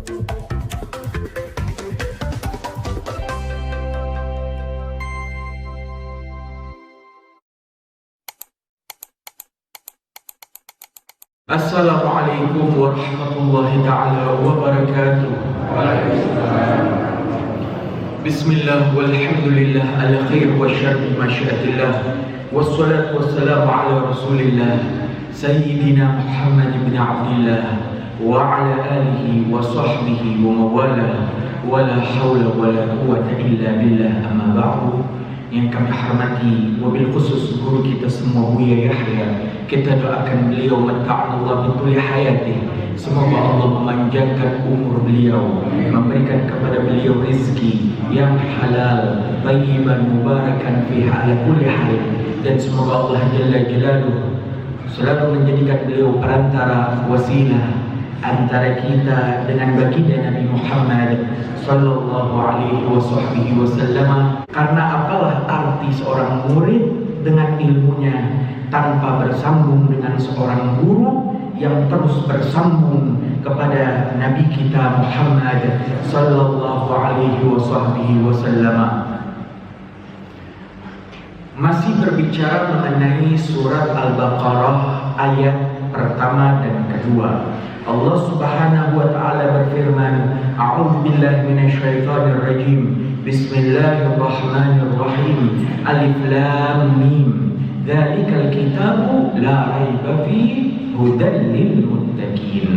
Assalamualaikum warahmatullahi ta'ala wabarakatuh. Bismillah walhamdulillah ala khair wa syarri masyiatillah. Wassalatu wassalamu ala rasulillah Sayyidina Muhammad ibn Abdillah wa ala alihi wa sahbihi wa mawala. Wa la hawla wa la quwwata illa billah, amma ba'du. Yang kami hormati, wabil khusus guru kita semua, Buya Yahya, kita doakan beliau mata'anallah bituli hayati. Semoga Allah memanjangkan umur beliau, memberikan kepada beliau rezeki yang halal, thayyiban mubarakan fiha ala kulli hal. Dan semoga Allah Jalla Jalaluhu selalu menjadikan beliau perantara wasilah antara kita dengan baginda Nabi Muhammad sallallahu alaihi wasallam. Karena apalah arti seorang murid dengan ilmunya tanpa bersambung dengan seorang guru yang terus bersambung kepada Nabi kita Muhammad sallallahu alaihi wasallam. Masih berbicara mengenai surat Al-Baqarah ayat pertama dan kedua. Allah Subhanahu wa taala berfirman, A'udzu billahi minasyaitonir rajim. Bismillahirrahmanirrahim. Alif lam mim. Dzalikal kitabu la raiba fihi hudan lil muttaqin.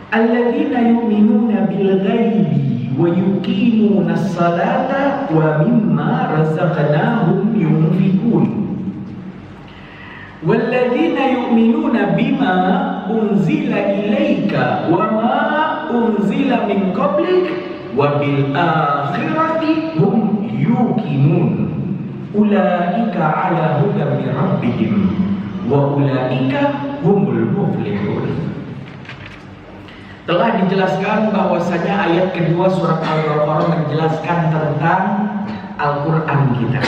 Alladzina yu'minuna bil ghaibi wa yuqimunas salata wa mimma razaqnahum yunfiqun. Walladzina yu'minuna bima unzila ilaika wa ma unzila min qablik wa bil akhirati hum yuqinun. Ulaika ala hudan min rabbihim wa ulaika humul muflihun. Telah dijelaskan bahwasanya ayat kedua surat Al-Baqarah menjelaskan tentang Al-Quran kita.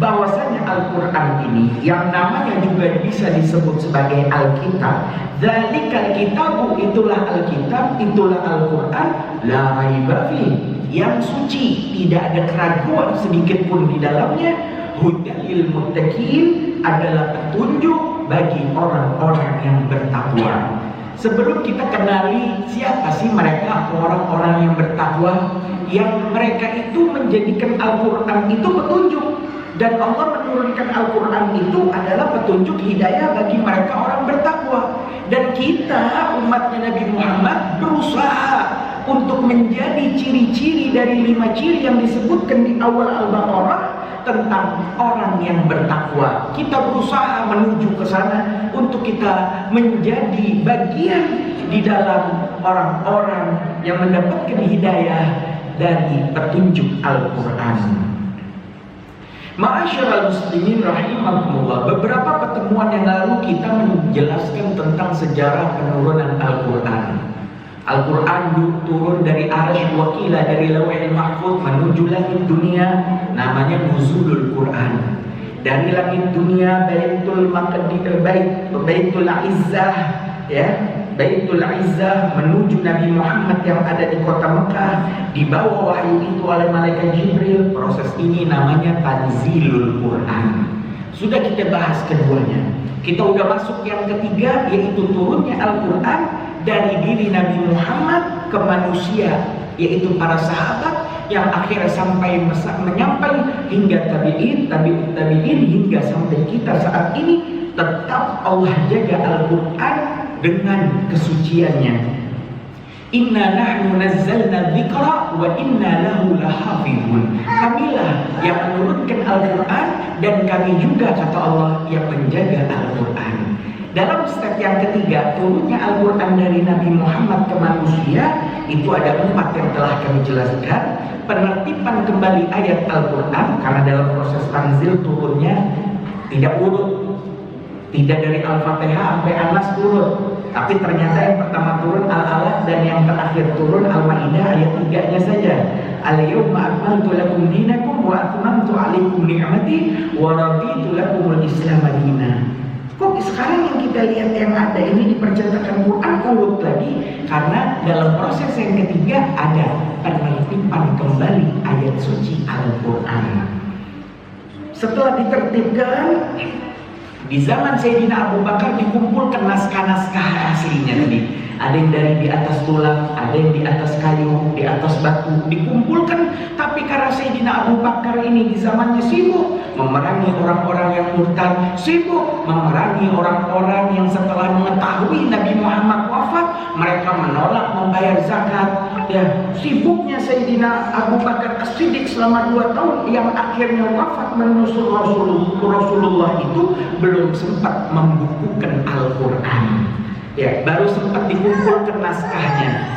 Bahwasanya Al-Quran ini yang namanya juga bisa disebut sebagai Alkitab. Dzalikal kitabu, itulah Alkitab, itulah Al-Quran, la raiba fi, yang suci, tidak ada keraguan sedikit pun di dalamnya. Hudalil muttaqin, adalah petunjuk bagi orang-orang yang bertakwa. Sebelum kita kenali siapa sih mereka orang-orang yang bertakwa, yang mereka itu menjadikan Al-Quran itu petunjuk. Dan Allah menurunkan Al-Quran itu adalah petunjuk hidayah bagi mereka orang bertakwa. Dan kita umatnya Nabi Muhammad berusaha untuk menjadi ciri-ciri dari 5 ciri yang disebutkan di awal Al-Baqarah tentang orang yang bertakwa. Kita berusaha menuju ke sana untuk kita menjadi bagian di dalam orang-orang yang mendapatkan hidayah dari petunjuk Al-Quran. Ma'asyiral muslimin rahimakumullah, beberapa pertemuan yang lalu kita menjelaskan tentang sejarah penurunan Al-Quran. Al-Quran turun dari Arsy Wakila, dari Lauhul Mahfuz menuju langit dunia, namanya nuzulul Quran. Dari langit dunia Baitul Izzah, ya, Baitul Izzah menuju Nabi Muhammad yang ada di kota Mekah, dibawa wahyu itu oleh malaikat Jibril. Proses ini namanya Tanzilul Quran. Sudah kita bahas keduanya. Kita udah masuk yang ketiga, yaitu turunnya Al-Quran dari diri Nabi Muhammad ke manusia, yaitu para sahabat, yang akhirnya sampai menyampai hingga tabi'in, tabi'ut tabi'in, hingga sampai kita saat ini. Tetap Allah jaga Al-Quran dengan kesuciannya. Inna nahnu nazzalna dzikra wa inna lahu lahafizun. Kamilah yang menurunkan Al-Quran, dan kami juga, kata Allah, yang menjaga Al-Quran. Dalam step yang ketiga, turunnya Al-Quran dari Nabi Muhammad ke manusia, itu ada 4 yang telah kami jelaskan. Penertiban kembali ayat Al-Quran, karena dalam proses tanzil turunnya tidak urut, tidak dari Al-Fatihah sampai An-Nas turun, tapi ternyata yang pertama turun Al-Alaq, dan yang terakhir turun Al-Maidah ayat 3-nya saja. Al-yawma akmaltu lakum dinakum wa atmamtu alaikum ni'mati wa raditu lakumul Islam madina. Kok sekarang yang kita lihat yang ada ini di percetakan Quran urut lagi? Karena dalam proses yang ketiga ada penertiban kembali ayat suci Al-Quran. Setelah ditertibkan, di zaman Sayyidina Abu Bakar dikumpulkan naskah-naskah aslinya tadi. Ada yang dari di atas tulang, ada yang di atas kayu, di atas batu, dikumpulkan. Tapi karena Sayyidina Abu Bakar ini di zamannya sibuk memerangi orang-orang yang murtad, sibuk memerangi orang-orang yang setelah mengetahui Nabi Muhammad wafat, mereka menolak membayar zakat. Ya, sibuknya Sayyidina Abu Bakar As-Siddiq selama 2 tahun yang akhirnya wafat menyusul Rasulullah itu belum sempat membukukan Al-Quran. Ya, baru sempat dikumpulkan naskahnya.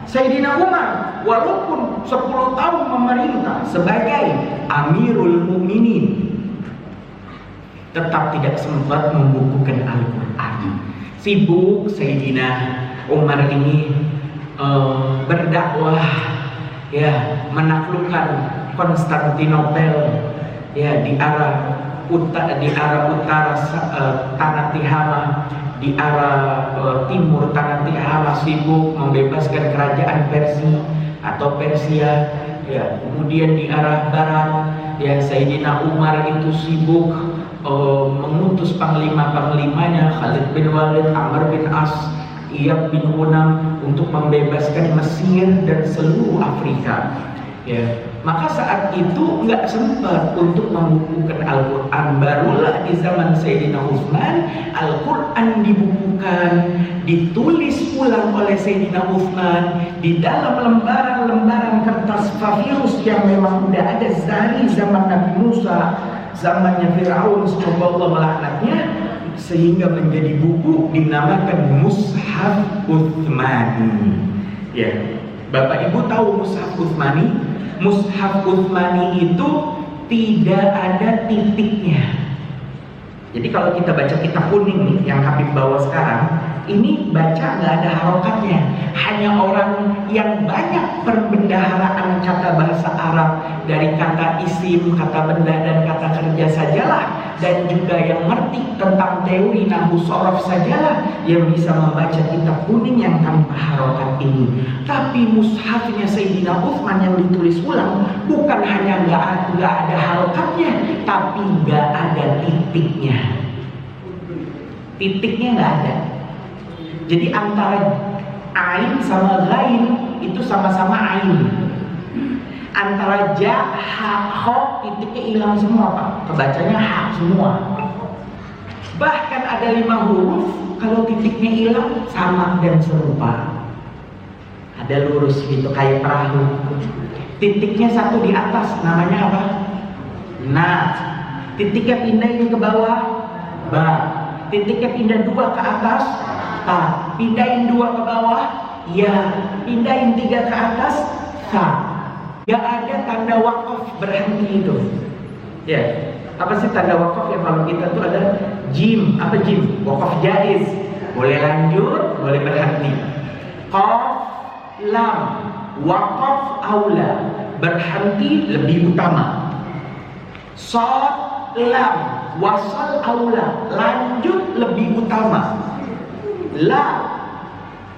Sayyidina Umar walaupun 10 tahun memerintah sebagai Amirul Mukminin, tetap tidak sempat membukukan Al-Quran. Sibuk Sayyidina Umar ini berdakwah, ya, menaklukkan Konstantinopel, ya, di arah utara tanah Tihamah, di arah timur tanah Tihamah sibuk membebaskan kerajaan Persia, ya. Kemudian di arah barat, ya, Sayyidina Umar itu sibuk mengutus panglima-panglimanya Khalid bin Walid, Amr bin As, Iyad bin Unam untuk membebaskan Mesir dan seluruh Afrika. Ya, maka saat itu nggak sempat untuk membukukan Al-Quran. Barulah di zaman Sayyidina Utsman Al-Quran dibukukan, ditulis ulang oleh Sayyidina Utsman di dalam lembaran-lembaran kertas papirus yang memang udah ada dari zaman Nabi Musa, zamannya Firaun, semoga Allah melaknatnya, sehingga menjadi buku dinamakan Mushaf Utsmani. Ya, Bapak Ibu tahu Mushaf Utsmani? Mushaf Utsmani itu tidak ada titiknya. Jadi kalau kita baca kitab kuning nih yang Habib bawa sekarang, ini baca nggak ada harokatnya. Hanya orang yang banyak perbendaharaan kata bahasa Arab dari kata isim, kata benda dan kata kerja sajalah, dan juga yang ngerti tentang teori nahwu shorof sajalah yang bisa membaca kitab kuning yang tanpa harokat ini. Tapi mushafnya Sayyidina Utsman yang ditulis ulang bukan hanya nggak ada harokatnya, tapi nggak ada titiknya. Titiknya nggak ada. Jadi antara ain sama ghain itu sama-sama ain. Antara ja, ha, kho, titiknya hilang semua, Pak. Kebacanya ha semua. Bahkan ada 5 huruf, kalau titiknya hilang sama dan serupa. Ada lurus gitu kayak perahu. Titiknya satu di atas, namanya apa? Na. Titiknya pindahin ke bawah, ba. Titiknya pindah 2 ke atas, ta. Pindahin 2 ke bawah, ya. Pindahin 3 ke atas, ta. Gak ada tanda wakaf berhenti itu. Ya, apa sih tanda wakaf ya? Kalau kita tuh ada jim, apa jim? Wakaf jaiz, boleh lanjut, boleh berhenti. Qaf, lam, wakaf aula, berhenti lebih utama. Shad, lam, wasal aula, lanjut lebih utama. La,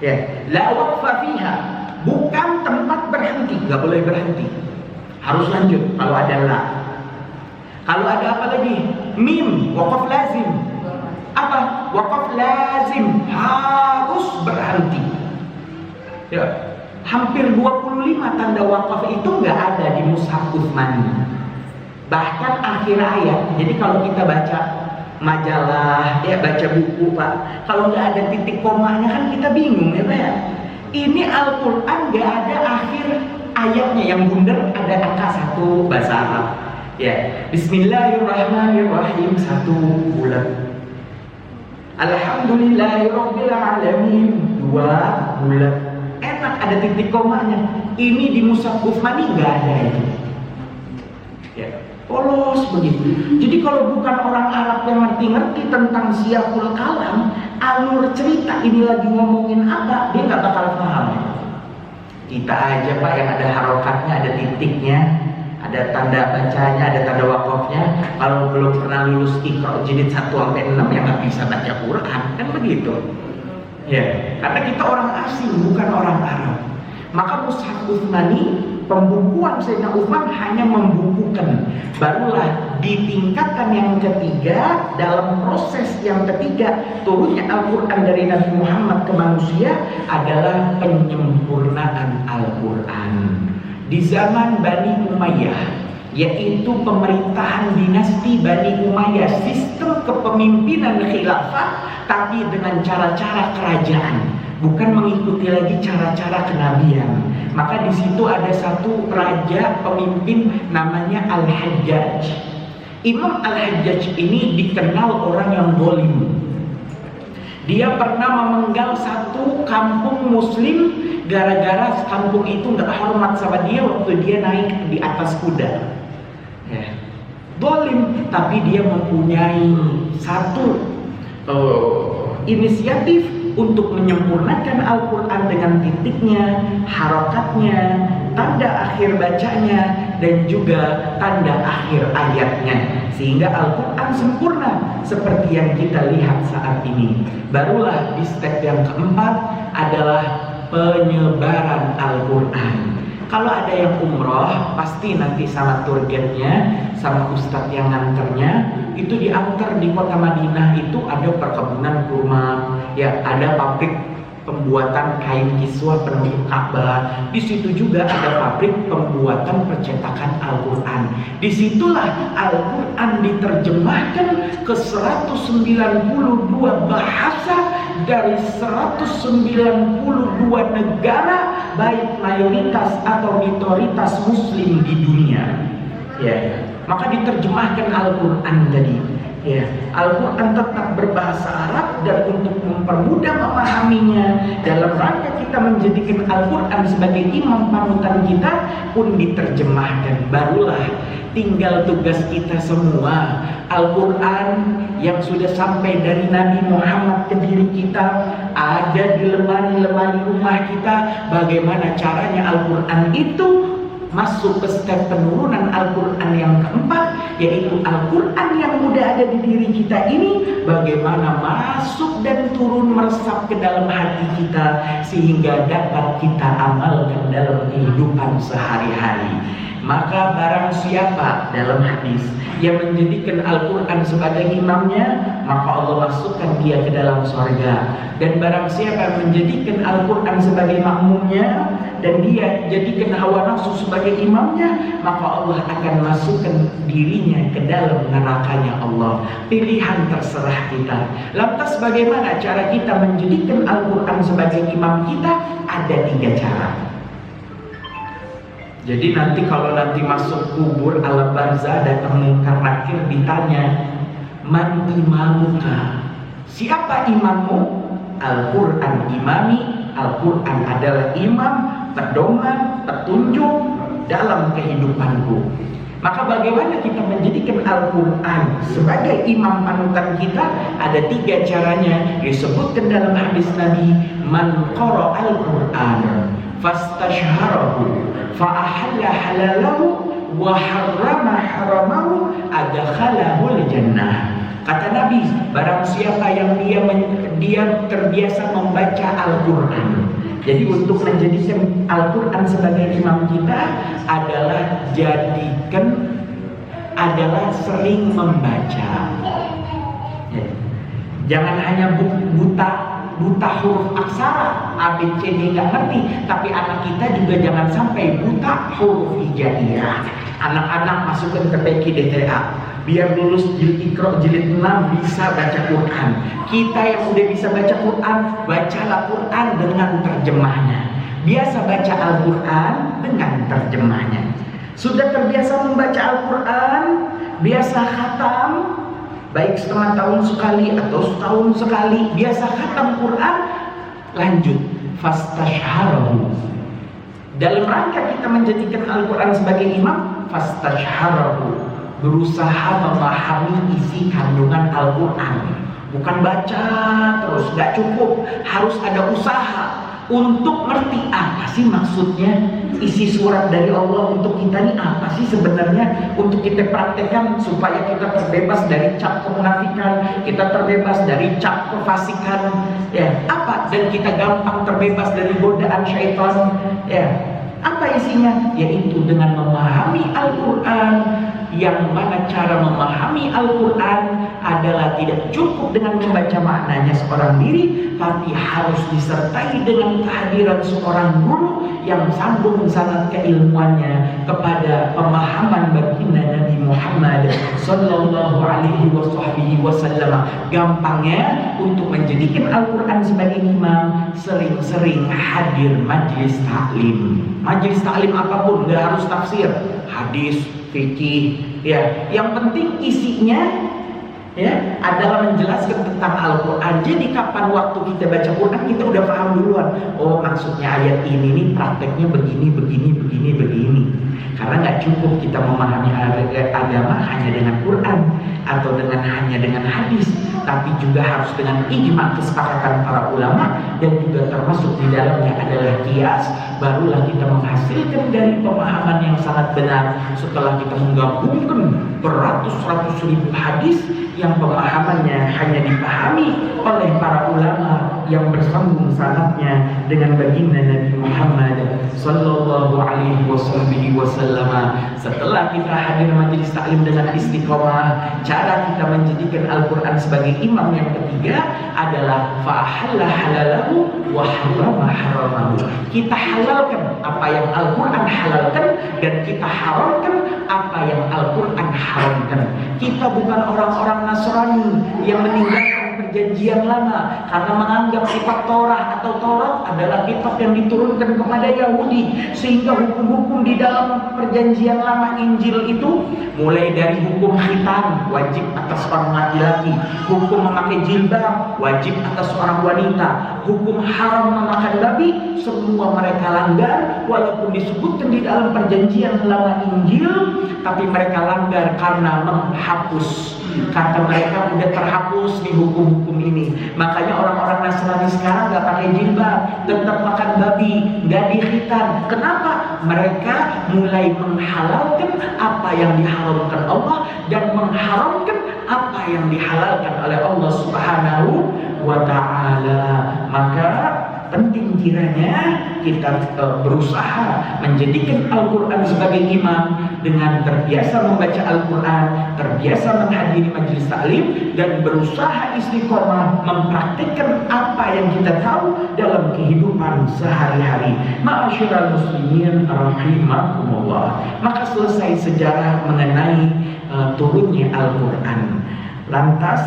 ya, la waqfa fiha, bukan tempat berhenti, nggak boleh berhenti, harus lanjut kalau ada la. Kalau ada apa lagi? Mim, waqaf lazim. Apa? Waqaf lazim, harus berhenti. Ya, hampir 25 tanda waqaf itu nggak ada di Mushaf Utsmani. Bahkan akhir ayat. Jadi kalau kita baca majalah, ya baca buku, Pak, kalau nggak ada titik komanya kan kita bingung ya, Pak ya. Ini Al-Quran gak ada akhir ayatnya, yang bundar ada angka 1 bahasa Arab. Ya, Bismillahirrahmanirrahim 1 bulat. Alhamdulillahirabbil alamin 2 bulat. Enak ada titik komanya. Ini di Mushaf Utsmani gak ada itu. Ya, polos begitu. Jadi kalau bukan orang Arab yang ngerti-ngerti tentang siyaqul kalam, alur cerita ini lagi ngomongin apa, dia nggak bakal paham. Kita aja, Pak, yang ada harokatnya, ada titiknya, ada tanda bacanya, ada tanda wakafnya. Kalau belum pernah lulus Iqra jilid 1 sampai 6 ya nggak bisa baca Quran, kan begitu. Ya, karena kita orang asing, bukan orang Arab. Maka Mushaf Utsmani, pembukuan Sayyidina Utsman hanya membukukan. Barulah di tingkatan yang ketiga, dalam proses yang ketiga turunnya Al-Quran dari Nabi Muhammad ke manusia adalah penyempurnaan Al-Quran. Di zaman Bani Umayyah, yaitu pemerintahan dinasti Bani Umayyah, sistem kepemimpinan khilafah tapi dengan cara-cara kerajaan, bukan mengikuti lagi cara-cara kenabian. Maka di situ ada satu raja pemimpin namanya Al-Hajjaj. Imam Al-Hajjaj ini dikenal orang yang zalim. Dia pernah memenggal satu kampung muslim gara-gara kampung itu nggak hormat sama dia waktu dia naik di atas kuda. Ya. Zalim, tapi dia mempunyai satu inisiatif untuk menyempurnakan Al-Quran dengan titiknya, harokatnya, tanda akhir bacanya, dan juga tanda akhir ayatnya, sehingga Al-Quran sempurna seperti yang kita lihat saat ini. Barulah di step yang keempat adalah penyebaran Al-Quran. Kalau ada yang umroh, pasti nanti sama tour guide-nya, sama ustadz yang nganternya, itu diantar di kota Madinah. Itu ada perkebunan kurma, ya ada pabrik pembuatan kain kiswah penutup Ka'bah. Di situ juga ada pabrik pembuatan percetakan Al-Quran. Disitulah Al-Quran diterjemahkan ke 192 bahasa dari 192 negara, baik mayoritas atau minoritas muslim di dunia. Ya, maka diterjemahkan Al-Quran tadi. Ya, Al-Quran tetap berbahasa Arab, dan untuk mempermudah memahaminya, dalam rangka kita menjadikan Al-Quran sebagai imam panutan kita pun diterjemahkan. Barulah tinggal tugas kita semua, Al-Quran yang sudah sampai dari Nabi Muhammad ke diri kita, ada di lemari-lemari rumah kita. Bagaimana caranya Al-Quran itu masuk ke step penurunan Al-Quran yang keempat, yaitu Al-Quran yang udah ada di diri kita ini, bagaimana masuk dan turun meresap ke dalam hati kita sehingga dapat kita amalkan dalam kehidupan sehari-hari. Maka barang siapa dalam hadis yang menjadikan Al-Quran sebagai imamnya, maka Allah masukkan dia ke dalam surga. Dan barang siapa yang menjadikan Al-Quran sebagai makmumnya dan dia jadikan hawa nafsu sebagai imamnya, maka Allah akan masukkan dirinya ke dalam nerakanya Allah. Pilihan terserah kita. Lantas bagaimana cara kita menjadikan Al-Quran sebagai imam kita? Ada 3 cara. Jadi nanti kalau nanti masuk kubur alam barzah, datang mungkar nakir, ditanya, man imamuka? Siapa imammu? Al-Quran imami. Al-Quran adalah imam, pedoman, petunjuk dalam kehidupanku. Maka bagaimana kita menjadikan Al-Quran sebagai imam panutan kita? Ada 3 caranya disebutkan dalam hadis Nabi. Man qara al-Quran fastashharahu fa'ahalla halalahu wa harrama haramahu adkhalahul jannah. Kata Nabi, barang siapa yang dia terbiasa membaca Al-Quran. Jadi untuk menjadikan Al-Quran sebagai imam kita adalah sering membaca. Jangan hanya buta huruf aksara A, B, C, D nggak ngerti, tapi anak kita juga jangan sampai buta huruf hijaiyah. Anak-anak masukkan ke TK DTA biar lulus Iqra jilid 6 bisa baca Quran. Kita yang udah bisa baca Quran, bacalah Quran dengan terjemahnya. Biasa baca Al-Quran dengan terjemahnya. Sudah terbiasa membaca Al-Quran, biasa khatam, baik setengah tahun sekali atau setahun sekali, biasa khatam Quran, lanjut fastashharahu. Dalam rangka kita menjadikan Al-Quran sebagai imam, fastashharahu, berusaha memahami isi kandungan Al-Quran. Bukan baca terus, gak cukup, harus ada usaha. untuk ngerti apa sih maksudnya isi surat dari Allah untuk kita ini apa sih sebenarnya, untuk kita praktekkan supaya kita terbebas dari cap kemunafikan, kita terbebas dari cap kefasikan, ya apa, dan kita gampang terbebas dari godaan syaitan, ya apa isinya, yaitu dengan memahami Al-Quran, yang mana cara memahami Al-Quran adalah tidak cukup dengan membaca maknanya seorang diri, tapi harus disertai dengan kehadiran seorang guru yang sambung sanad keilmuannya kepada pemahaman baginda Nabi Muhammad Sallallahu Alaihi Wasallam. Gampangnya, untuk menjadikan Al-Quran sebagai imam, sering-sering hadir majelis taklim. Majelis taklim apapun, nggak harus tafsir, hadis, fikih, ya. Yang penting isinya ya adalah menjelaskan tentang Al-Quran. Jadi kapan waktu kita baca Quran, kita udah paham duluan, oh maksudnya ayat ini nih prakteknya begini. Karena nggak cukup kita memahami agama hanya dengan Quran atau hanya dengan hadis, tapi juga harus dengan ijma, kesepakatan para ulama, dan juga termasuk di dalamnya adalah qiyas. Barulah kita menghasilkan dari pemahaman yang sangat benar setelah kita menggabungkan beratus-ratus ribu hadis yang pemahamannya hanya dipahami oleh para ulama yang bersambung sanadnya dengan baginda Nabi Muhammad Sallallahu Alaihi Wasallam. Setelah kita hadir majelis taklim dengan istiqomah, cara kita menjadikan Al-Quran sebagai imam yang ketiga adalah fa'ahalla halalahu wa harrama haramahu. Kita halalkan apa yang Al-Quran halalkan, dan kita haramkan apa yang Al-Quran haramkan. Kita bukan orang-orang Nasrani yang meninggalkan perjanjian lama karena menganggap kitab Torah atau Taurat adalah kitab yang diturunkan kepada Yahudi, sehingga hukum-hukum di dalam perjanjian lama Injil itu, mulai dari hukum khitan wajib atas orang laki-laki, hukum memakai jilbab wajib atas orang wanita, hukum haram memakan babi, semua mereka langgar. Walaupun disebutkan di dalam perjanjian lama Injil, tapi mereka langgar karena menghapus. Kata mereka udah terhapus di hukum-hukum ini. Makanya orang-orang Nasrani sekarang nggak pakai jilbab, tetap makan babi, nggak dikhitan. Kenapa? Mereka mulai menghalalkan apa yang diharamkan Allah dan mengharamkan apa yang dihalalkan oleh Allah Subhanahu wa Ta'ala. Maka penting kiranya kita berusaha menjadikan Al-Quran sebagai imam dengan terbiasa membaca Al-Quran, terbiasa menghadiri majelis taklim, dan berusaha istiqomah mempraktikkan apa yang kita tahu dalam kehidupan sehari-hari. Ma'asyiral muslimin rahimakumullah. Maka selesai sejarah mengenai turunnya Al-Quran. Lantas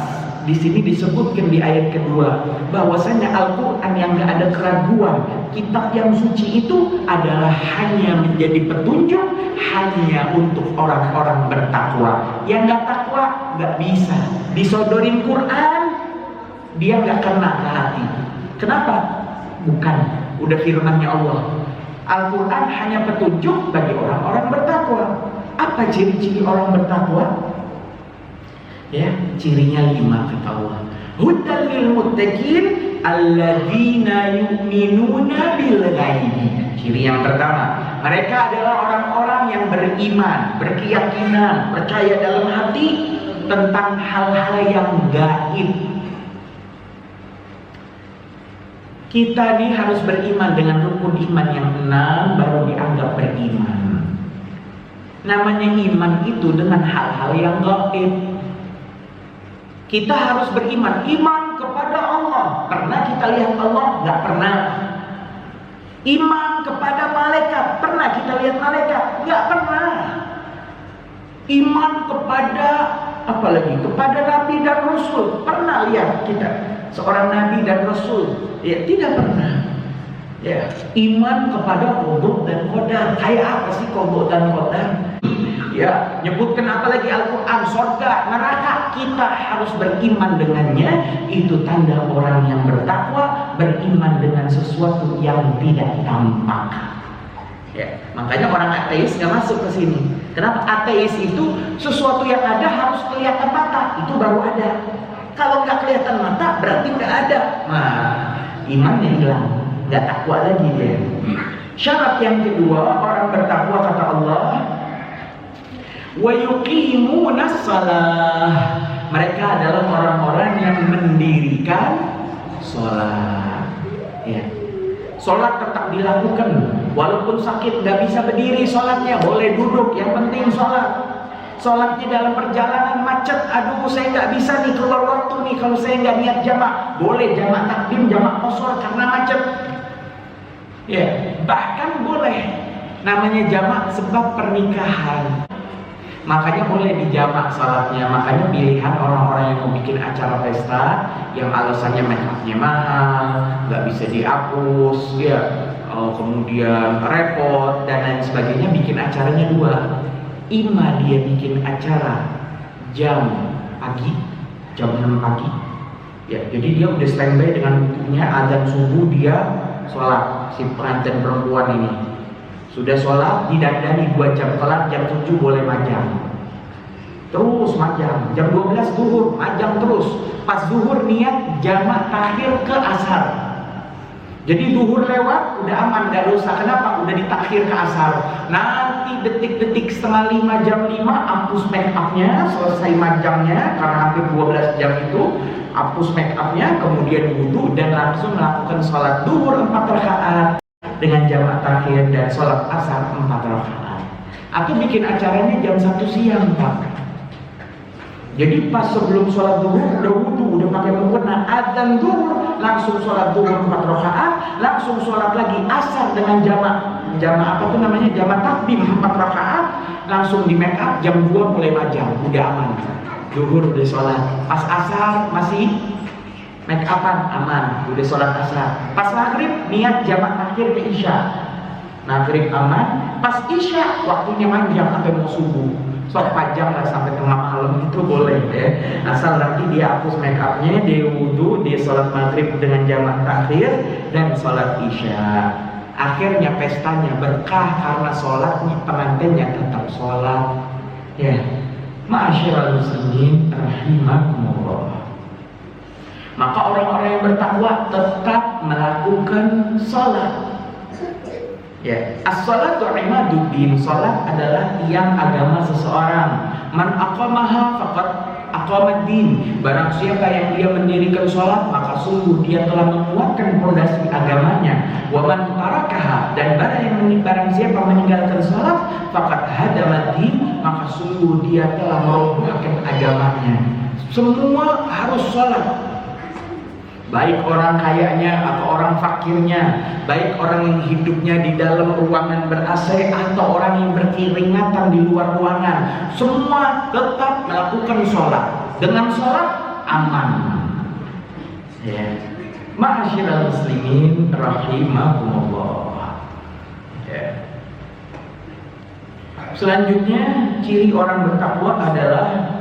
di sini disebutkan di ayat kedua bahwasanya Al-Quran yang gak ada keraguan, kitab yang suci itu adalah hanya menjadi petunjuk hanya untuk orang-orang bertakwa. Yang gak takwa gak bisa disodorin Quran, dia gak kena ke hati. Kenapa? Bukan, udah firmannya Allah, Al-Quran hanya petunjuk bagi orang-orang bertakwa. Apa ciri-ciri orang bertakwa? Ya, cirinya 5 kata Allah. Hudal lil muttaqin alladzina yu'minuna bil ghaibi. Ciri yang pertama, mereka adalah orang-orang yang beriman, berkeyakinan, percaya dalam hati tentang hal-hal yang gaib. Kita nih harus beriman dengan rukun iman yang 6 baru dianggap beriman. Namanya iman itu dengan hal-hal yang gaib. Kita harus beriman, iman kepada Allah. Pernah kita lihat Allah? Nggak pernah. Iman kepada malaikat, pernah kita lihat malaikat? Nggak pernah. Iman kepada apa lagi? Kepada Nabi dan Rasul, pernah lihat kita seorang Nabi dan Rasul? Ya, tidak pernah. Ya, iman kepada qada dan qadar. Kayak apa sih qada dan qadar? Ya, nyebutkan apalagi Al-Quran, surga, neraka, kita harus beriman dengannya. Itu tanda orang yang bertakwa, beriman dengan sesuatu yang tidak tampak. Ya, makanya orang ateis nggak masuk ke sini. Kenapa? Ateis itu sesuatu yang ada harus kelihatan mata, itu baru ada. Kalau nggak kelihatan mata, berarti nggak ada. Nah, imannya hilang. nggak takwa lagi dia. Syarat yang kedua, orang bertakwa kata Allah, wa yuqimunas shalah. Mereka adalah orang-orang yang mendirikan sholat. Ya. Sholat tetap dilakukan, walaupun sakit nggak bisa berdiri sholatnya, boleh duduk, yang penting sholat. Sholatnya dalam perjalanan macet, aduh saya nggak bisa nih keluar waktu nih kalau saya nggak niat jamak, boleh jamak takdim, jamak qashar karena macet. Ya, bahkan boleh namanya jamak sebab pernikahan, makanya boleh dijamak sholatnya. Makanya pilihan orang-orang yang mau bikin acara pesta yang alasannya make upnya mahal, nggak bisa dihapus, ya, kemudian repot dan lain sebagainya, bikin acaranya dua. Ima dia bikin acara jam pagi, jam 6 pagi, ya, jadi dia udah standby dengan bukunya, azan subuh dia sholat, si pengantin perempuan ini sudah sholat, didandani 2 jam, kelar jam 7 boleh majang, terus majang, jam 12 zuhur majang terus, pas zuhur niat jamak takhir ke asar. Jadi zuhur lewat, udah aman, gak dosa. Kenapa? Udah ditakhir ke asar. Nanti detik-detik setengah 5, jam 5, hapus make upnya, selesai majangnya, karena hampir 12 jam itu, hapus make upnya, kemudian wudhu, dan langsung melakukan sholat zuhur 4 rakaat dengan jamak takhir, dan sholat asar 4 rakaat. Atau bikin acaranya jam 1 siang, Pak. Jadi pas sebelum sholat zuhur udah wudhu, udah pakai mukena, azan zuhur, langsung sholat zuhur 4 rakaat, langsung sholat lagi asar dengan jamak apa tuh namanya, jamak takdim 4 rakaat, langsung di make up, jam 2 mulai majang, udah aman. Zuhur udah sholat, pas asar masih make upan, aman, udah sholat asar. Pas maghrib niat jamak takhir ke isya, maghrib aman. Pas isya waktunya panjang sampai mau subuh. Sok panjang lah sampai tengah malam itu boleh ya. Asal nanti dia hapus make upnya, dia wudhu, dia sholat maghrib dengan jamak takhir dan sholat isya. Akhirnya pestanya berkah karena sholatnya, pengantinnya tetap sholat. Ya, ma'asyiral muslimin rahimakumullah. Maka orang-orang yang bertakwa tetap melakukan sholat. Ya, as-salatu imaduddin. Salat adalah tiang agama seseorang. Man aqamaha faqad aqamaddin. Barang siapa yang dia mendirikan salat, maka sungguh dia telah menguatkan fondasi agamanya. Wa man tarakaha, dan barang siapa meninggalkan salat, faqad hadamaddin, maka sungguh dia telah merobohkan agamanya. Semua harus salat. Baik orang kayanya atau orang fakirnya, baik orang yang hidupnya di dalam ruangan ber-AC atau orang yang berkeringatan di luar ruangan, semua tetap melakukan sholat. Dengan sholat aman. Ya. Ma'asyiral muslimin rahimakumullah. Ya. Selanjutnya ciri orang bertakwa adalah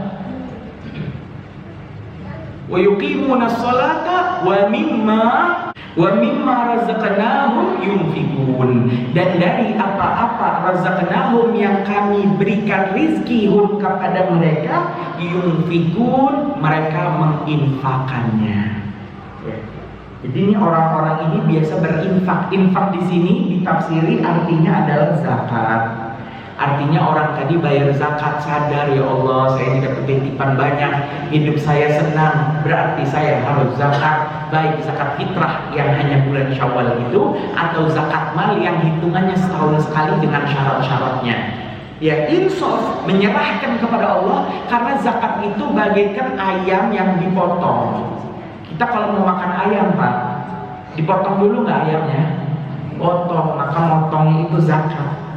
wa yuqimuna sholata wa mimma razaqnahum yunfikun, dan dari apa-apa razaqnahum yang kami berikan rizkihum kepada mereka, yunfikun, mereka menginfakannya. Jadi ini orang-orang ini biasa berinfak. Infak di sini ditafsiri artinya adalah zakat. Artinya orang tadi bayar zakat, sadar, ya Allah saya tidak ketitipan banyak, hidup saya senang, berarti saya harus zakat. Baik zakat fitrah yang hanya bulan Syawal itu, atau zakat mal yang hitungannya setahun sekali dengan syarat-syaratnya. Ya, insaf, menyerahkan kepada Allah, karena zakat itu bagaikan ayam yang dipotong. Kita kalau mau makan ayam, Pak, dipotong dulu nggak ayamnya? Potong, maka motongnya itu zakat.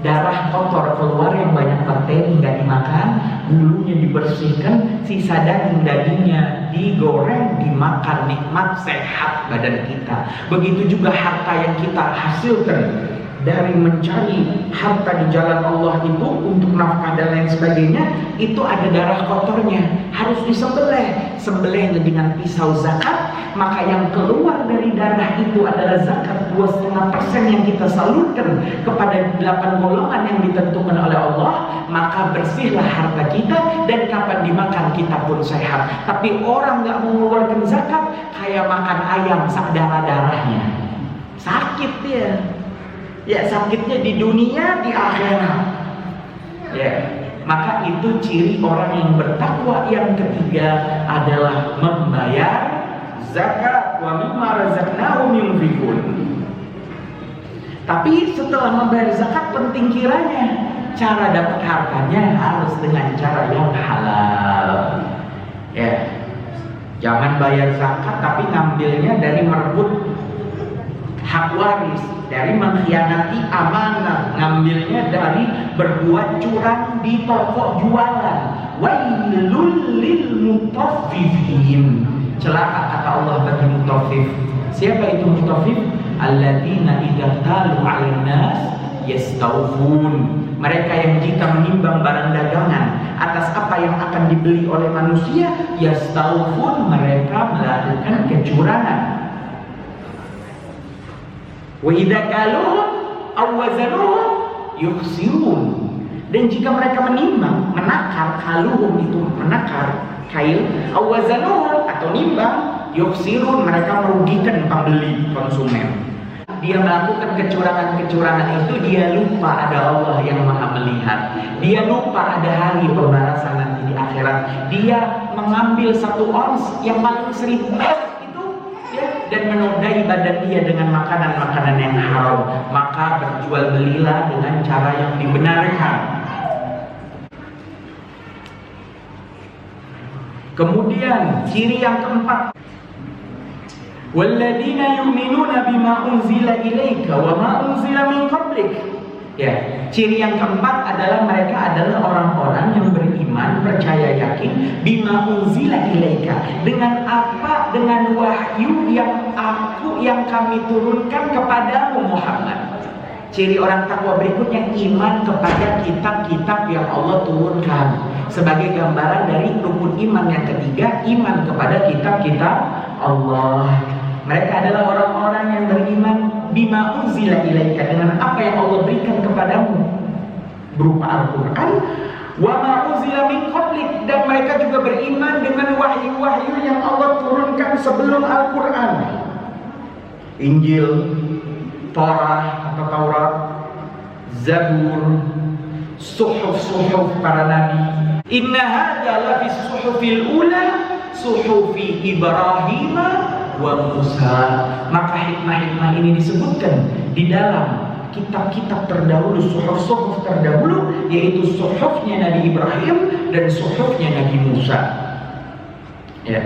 Darah kotor keluar yang banyak bakteri nggak dimakan, bulunya dibersihkan, sisa dagingnya digoreng, dimakan, nikmat, sehat badan kita. Begitu juga harta yang kita hasilkan dari mencari harta di jalan Allah itu untuk nafkah dan lain sebagainya, itu ada darah kotornya, harus disembelih. Sembelih dengan pisau zakat, maka yang keluar dari darah itu adalah zakat 2,5% yang kita salurkan kepada 8 golongan yang ditentukan oleh Allah, maka bersihlah harta kita dan kapan dimakan kita pun sehat. Tapi orang nggak mengeluarkan zakat kayak makan ayam sak darah-darahnya, sakit dia. Ya, sakitnya di dunia, di akhirat. Ya, maka itu ciri orang yang bertakwa. Yang ketiga adalah membayar zakat. Wa mimma razaqnahum yunfiqun. Tapi setelah membayar zakat, penting kiranya cara dapat hartanya harus dengan cara yang halal. Ya, jangan bayar zakat tapi ngambilnya dari merebut hak waris, dari mengkhianati amanah, ngambilnya dari berbuat curang di toko jualan. Wailul lil mutaffifin. Celaka kata Allah bagi mutaffif. Siapa itu mutaffif? Alladzina idza talu 'alan nas yastawfun. Mereka yang jika menimbang barang dagangan atas apa yang akan dibeli oleh manusia, yastawfun, mereka melakukan kecurangan. Wa idza kaluhum aw wazanuhum yukhsirun. Dan jika mereka menimbang, menakar, kaluhum itu menakar, kail, aw wazanuhum atau nimbang, yukhsirun, mereka merugikan pembeli, konsumen. Dia melakukan kecurangan-kecurangan itu, dia lupa ada Allah yang Maha melihat. Dia lupa ada hari pembalasan nanti di akhirat. Dia mengambil 1 ons yang paling 1000 dan menodai badan dia dengan makanan-makanan yang haram, maka berjual belilah dengan cara yang dibenarkan. Kemudian ciri yang keempat, walladzina yu'minuna bima unzila ilaika wa ma unzila min qablik. Ya, ciri yang keempat adalah mereka adalah orang-orang yang beriman, percaya yakin bima unzila ilaika, dengan apa, dengan wahyu yang kami turunkan kepadamu Muhammad. Ciri orang takwa berikutnya, iman kepada kitab-kitab yang Allah turunkan. Sebagai gambaran dari rukun iman yang ketiga, iman kepada kitab-kitab Allah. Mereka adalah orang-orang yang beriman bima unzila ilaika, dengan apa yang Allah berikan kepadamu berupa Al-Quran, wa ma unzila min qablik, dan mereka juga beriman dengan wahyu-wahyu yang Allah turunkan sebelum Al-Quran. Injil, Torah atau Taurat, Zabur, suhuf-suhuf para nabi. Inna hadza la fi suhufil ula suhufi Ibrahim wa Musa. Maka hikmah-hikmah ini disebutkan di dalam kitab-kitab terdahulu, suhuf-suhuf terdahulu, yaitu suhufnya Nabi Ibrahim dan suhufnya Nabi Musa. Ya.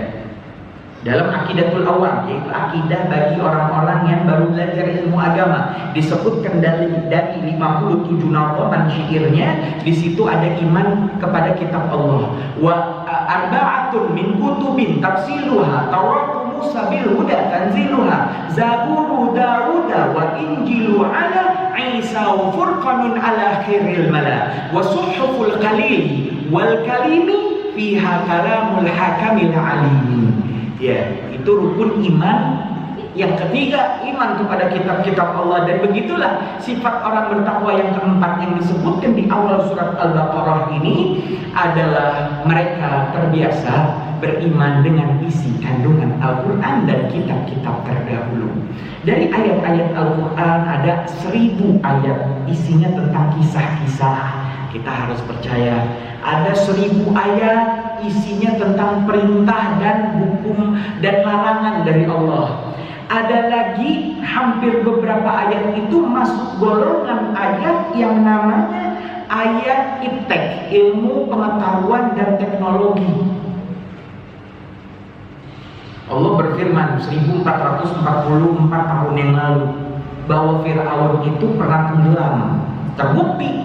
Dalam Aqidatul Awam, yaitu akidah bagi orang-orang yang baru belajar ilmu agama, disebutkan dari 57 nazam syairnya, di situ ada iman kepada kitab Allah. Wa arba'atun min kutubin tafsiluha Taurat Musa bil huda tanziluha Zaburu Dauda wa Injilu ala Isa wa furqanun ala khairil mala wa suhuful qalil wal kalimi fiha kalamul hakamil alim. Ya, itu rukun iman yang ketiga, iman kepada kitab-kitab Allah. Dan begitulah sifat orang bertakwa yang keempat yang disebutkan di awal surat Al-Baqarah ini adalah mereka terbiasa beriman dengan isi kandungan Al-Quran dan kitab-kitab terdahulu. Dari ayat-ayat Al-Quran ada 1000 ayat, isinya tentang kisah-kisah. Kita harus percaya ada 1000 ayat isinya tentang perintah dan hukum dan larangan dari Allah. Ada lagi hampir beberapa ayat itu masuk golongan ayat yang namanya ayat iptek, ilmu pengetahuan dan teknologi. Allah berfirman 1444 tahun yang lalu bahwa Fir'aun itu pernah tenggelam. Terbukti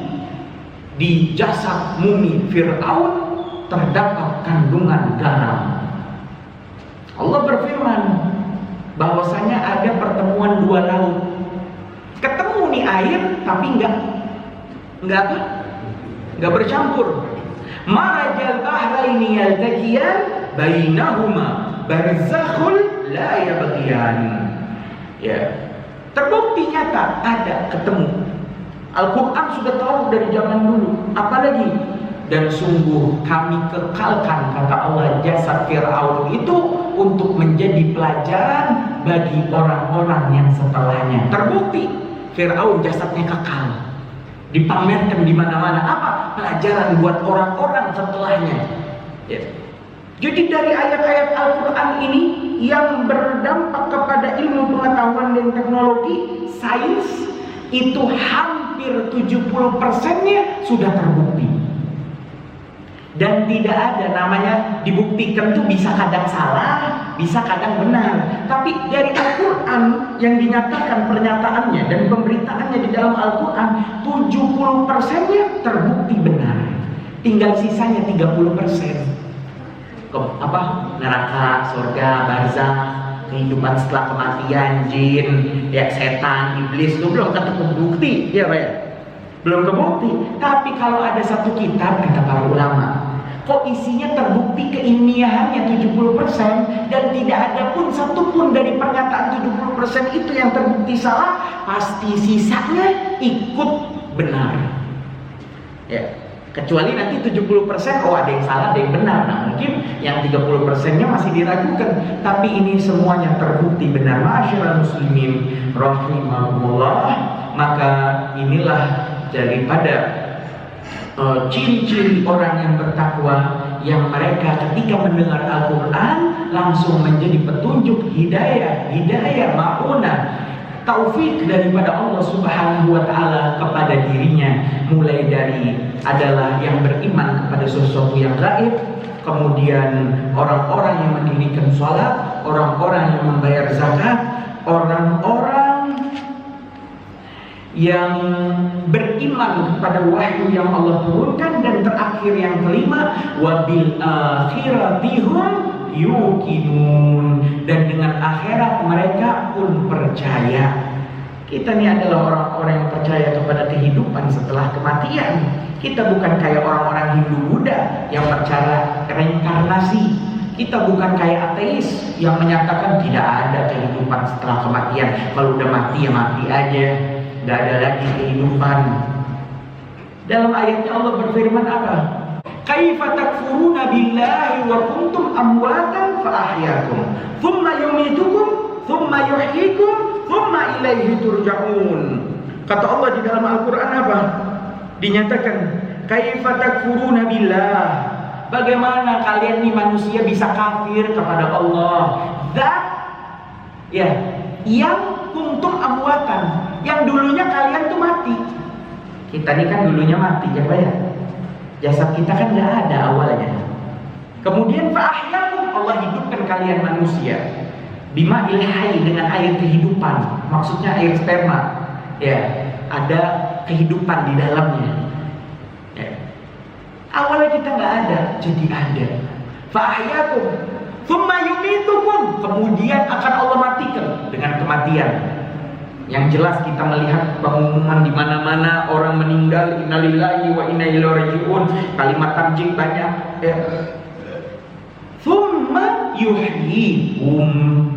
di jasad mumi Fir'aun terdapat kandungan garam. Allah berfirman bahwasanya ada pertemuan 2 laut. Ketemu nih air tapi enggak bercampur. Marajal bahraini yaltaqiyan bainahuma barzakhul la yabghiyan. Ya. Terbukti nyata ada ketemu. Al-Quran sudah tahu dari zaman dulu. Apalagi? Dan sungguh kami kekalkan, kata Allah, jasad Fir'aun itu untuk menjadi pelajaran bagi orang-orang yang setelahnya. Terbukti Fir'aun jasadnya kekal, dipamerkan di mana-mana. Apa? Pelajaran buat orang-orang setelahnya. Ya. Jadi dari ayat-ayat Al-Quran ini yang berdampak kepada ilmu pengetahuan dan teknologi, sains, itu hampir 70%-nya sudah terbukti. Dan tidak ada namanya dibuktikan tuh bisa kadang salah, bisa kadang benar. Tapi dari Al-Quran yang dinyatakan pernyataannya dan pemberitaannya di dalam Al-Quran, 70%-nya terbukti benar. Tinggal sisanya 30%. Neraka, surga, barzakh, kehidupan setelah kematian, jin, ya setan, iblis, itu belum terbukti, ya Pak ya? Belum terbukti. Tapi kalau ada satu kitab, kata para ulama, kok isinya terbukti keilmiahannya 70% dan tidak ada pun satu pun dari pernyataan 70% itu yang terbukti salah, pasti sisanya ikut benar. Ya. Kecuali nanti 70% oh ada yang salah, ada yang benar. Nah mungkin yang 30%-nya masih diragukan. Tapi ini semuanya terbukti benar. Ma'asyiral muslimin rahimahumullah. Maka inilah daripada ciri-ciri orang yang bertakwa, yang mereka ketika mendengar Al-Quran langsung menjadi petunjuk hidayah ma'unah, taufik daripada Allah Subhanahu wa Ta'ala kepada dirinya. Mulai dari adalah yang beriman kepada sesuatu yang gaib, kemudian orang-orang yang mendirikan sholat, orang-orang yang membayar zakat, orang-orang yang beriman kepada wahyu yang Allah turunkan, dan terakhir yang kelima, wabil akhiratihum yuqinun, dan dengan akhirat mereka pun percaya. Kita ini adalah orang-orang yang percaya kepada kehidupan setelah kematian. Kita bukan kayak orang-orang Hindu Buddha yang percaya reinkarnasi. Kita bukan kayak ateis yang menyatakan tidak ada kehidupan setelah kematian. Kalau udah mati ya mati aja, nggak ada lagi kehidupan. Dalam ayatnya Allah berfirman apa? Kaifa takfuruna billahi wa kuntum amwatan fa ahyaakum thumma yumitukum thumma yuhyikum thumma ilaihi turja'un. Kata Allah di dalam Al-Qur'an apa? Dinyatakan kaifa takfuruna billah. Bagaimana kalian nih manusia bisa kafir kepada Allah? Zat ya, yang kuntum amwatan, yang dulunya kalian tuh mati. Kita nih kan dulunya mati ya Pak ya. Jasad kita kan nggak ada awalnya. Kemudian fa'ahyakum, Allah hidupkan kalian manusia. Bima ilhai, dengan air kehidupan. Maksudnya air sperma. Ya, ada kehidupan di dalamnya. Ya. Awalnya kita nggak ada, jadi ada. Fa'ahyakum, thumma yumitukum, kemudian akan Allah matikan dengan kematian. Yang jelas kita melihat pengumuman di mana-mana orang meninggal, innalillahi wa inna ilaihi raji'un, kalimat tarjih banyak. Tsumma yuhyikum,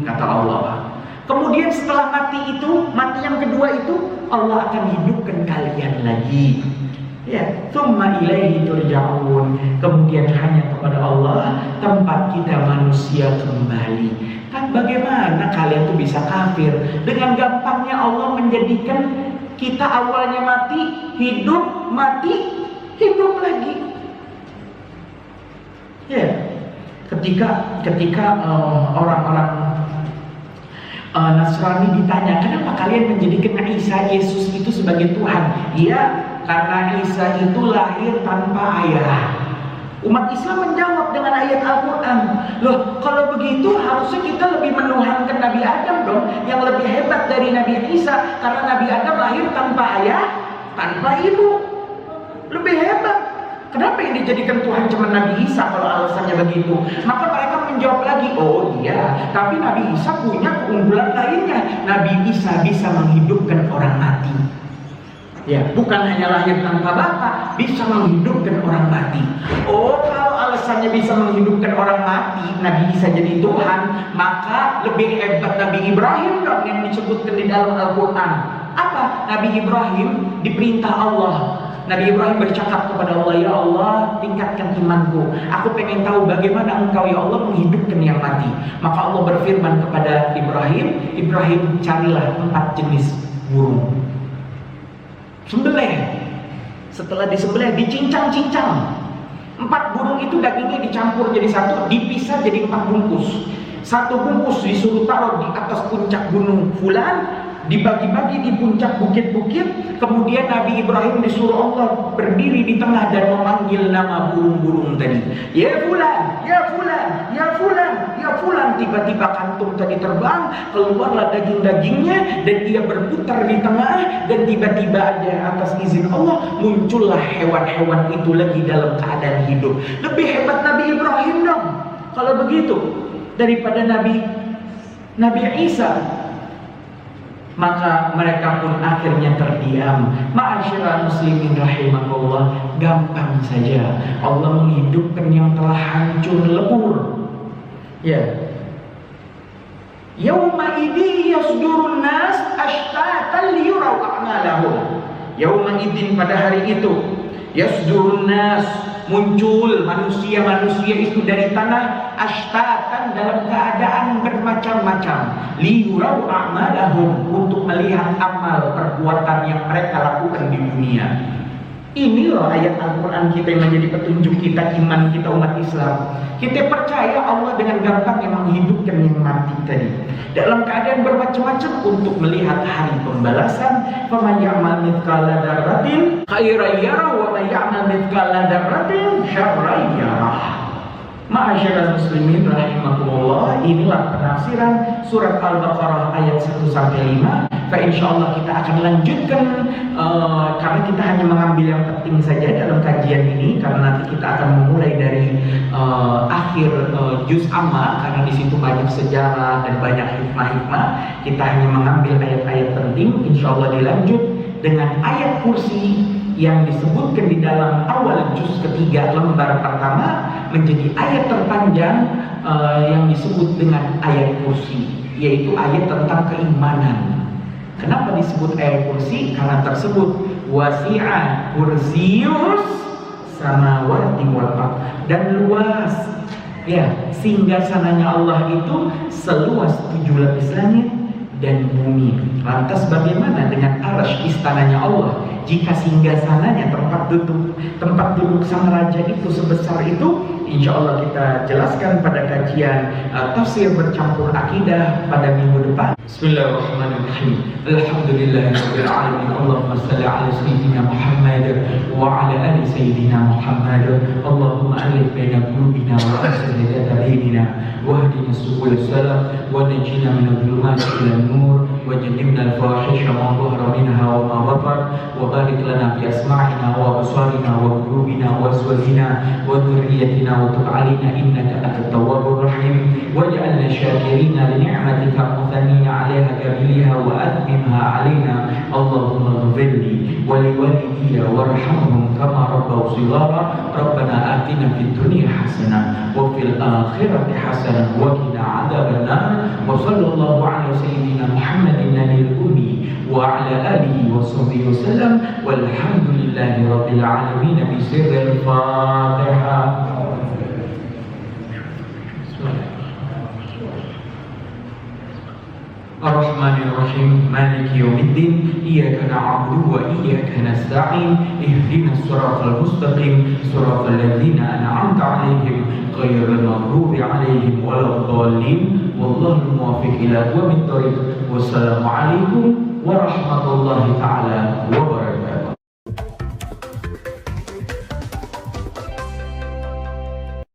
kata Allah. Kemudian setelah mati itu, mati yang kedua itu, Allah akan hidupkan kalian lagi. Ya, tsumma ilaihi turja'un. Kemudian hanya kepada Allah tempat kita manusia kembali. Kan bagaimana kalian tuh bisa kafir? Dengan gampangnya Allah menjadikan kita awalnya mati, hidup, mati, hidup lagi. Ya, ketika orang-orang Nasrani ditanya, kenapa kalian menjadikan Isa Yesus itu sebagai Tuhan? Iya, karena Isa itu lahir tanpa ayah. Umat Islam menjawab dengan ayat Al-Quran, loh kalau begitu harusnya kita lebih menuhankan Nabi Adam dong, yang lebih hebat dari Nabi Isa, karena Nabi Adam lahir tanpa ayah, tanpa ibu, lebih hebat. Kenapa yang dijadikan Tuhan cuma Nabi Isa kalau alasannya begitu? Maka mereka menjawab lagi, oh iya, tapi Nabi Isa punya keunggulan lainnya. Nabi Isa bisa menghidupkan orang mati. Ya, bukan hanya lahir tanpa bapak, bisa menghidupkan orang mati. Oh, kalau alasannya bisa menghidupkan orang mati, Nabi Isa jadi Tuhan, maka lebih hebat Nabi Ibrahim dong yang disebutkan di dalam Al-Quran. Apa? Nabi Ibrahim diperintah Allah. Nabi Ibrahim bercakap kepada Allah, ya Allah, tingkatkan imanku. Aku pengen tahu bagaimana engkau ya Allah menghidupkan yang mati. Maka Allah berfirman kepada Ibrahim, Ibrahim carilah 4 jenis burung. Sembelih. Setelah disembelih, dicincang-cincang. 4 burung itu dagingnya dicampur jadi satu, dipisah jadi 4 bungkus. 1 bungkus disuruh taruh di atas puncak gunung fulan, dibagi-bagi di puncak bukit-bukit. Kemudian Nabi Ibrahim disuruh Allah berdiri di tengah dan memanggil nama burung-burung tadi. Ya fulan, ya fulan, ya fulan, ya fulan. Tiba-tiba kantung tadi terbang, keluarlah daging-dagingnya dan dia berputar di tengah, dan tiba-tiba ada atas izin Allah muncullah hewan-hewan itu lagi dalam keadaan hidup. Lebih hebat Nabi Ibrahim dong kalau begitu daripada Nabi Isa. Maka mereka pun akhirnya terdiam. Ma'asyiral muslimin rahimakumullah, gampang saja Allah menghidupkan yang telah hancur lebur. Ya. Yauma idzi yasdurun nas ashtatan liyuraw a'malahum. Yauma idzin, pada hari itu, yasdurun nas, muncul manusia-manusia itu dari tanah, ashtatan, dalam keadaan bermacam-macam, liyurau a'malahum, untuk melihat amal perbuatan yang mereka lakukan di dunia. Ini loh ayat Al-Quran kita yang menjadi petunjuk kita, iman kita umat Islam. Kita percaya Allah dengan gampang yang menghidupkan yang mati tadi dalam keadaan bermacam-macam untuk melihat hari pembalasan. Faman ya'mal mithqala dzarratin khairan yarah wa man ya'mal mithqala dzarratin syarran yarah. Ma'asyiral muslimin rahimakumullah, inilah penafsiran surat Al-Baqarah ayat 1 sampai 5. Insyaallah kita akan lanjutkan karena kita hanya mengambil yang penting saja dalam kajian ini, karena nanti kita akan memulai dari akhir juz amma, karena di situ banyak sejarah dan banyak hikmah-hikmah. Kita hanya mengambil ayat-ayat penting. Insyaallah dilanjut dengan ayat kursi yang disebutkan di dalam awal juz ketiga lembar pertama, menjadi ayat terpanjang yang disebut dengan ayat kursi, yaitu ayat tentang keimanan. Kenapa disebut ayat kursi? Karena tersebut wasi'a kursiyus samawati wal ardh, dan luas, ya, singgasananya Allah itu seluas 7 lapis langit dan bumi. Lantas bagaimana dengan arsy istananya Allah? Jika singgasananya, tempat duduk sang raja itu sebesar itu, insya Allah kita jelaskan pada kajian tafsir bercampur akidah pada minggu depan. Bismillahirrahmanirrahim. Alhamdulillahirabbil alamin. Allahumma shalli ala sayyidina Muhammad wa ala ali sayyidina Muhammad. Allahumma alif baina qulubina wa aslih dhata bainina wahdina subul salam wa najina min adh-dhulumati ila an-nur wa jannibna al-fawahisha ma dhahara minha wa ma batan wa barik lana fi asma'ina wa absarina wa qulubina wa azwajina wa dhurriyyatina wa tub 'alaina innaka antat tawwabur rahim waj'alna syakirina li ni'matika muthanina 'alaiha kabiliha wa atmimha 'alaina. Allahumma ighfirli wa li walidayya warhamhum kama rabbaw shighara. Rabbana atina fid dunya hasanah wa fil akhirati hasanah wa qina 'adzaban nar. Wa sallallahu 'ala sayyidina Muhammadin nabiyil ummi wa 'ala alihi wa sahbihi wasallam. Walhamdulillahi rabbil alamin bi sirril Fatihah. Ar-Rahmanir-Rahim, Maliki yaumiddin, iyyaka na'budu wa iyyaka nasta'in, ihdinas siratal mustaqim, siratal ladzina an'amta 'alaihim ghairil maghdubi 'alaihim waladdallin. Wallahu muwaffiq ila aqwamit thoriq. Wassalamu alaikum warahmatullahi taala wabarakatuh.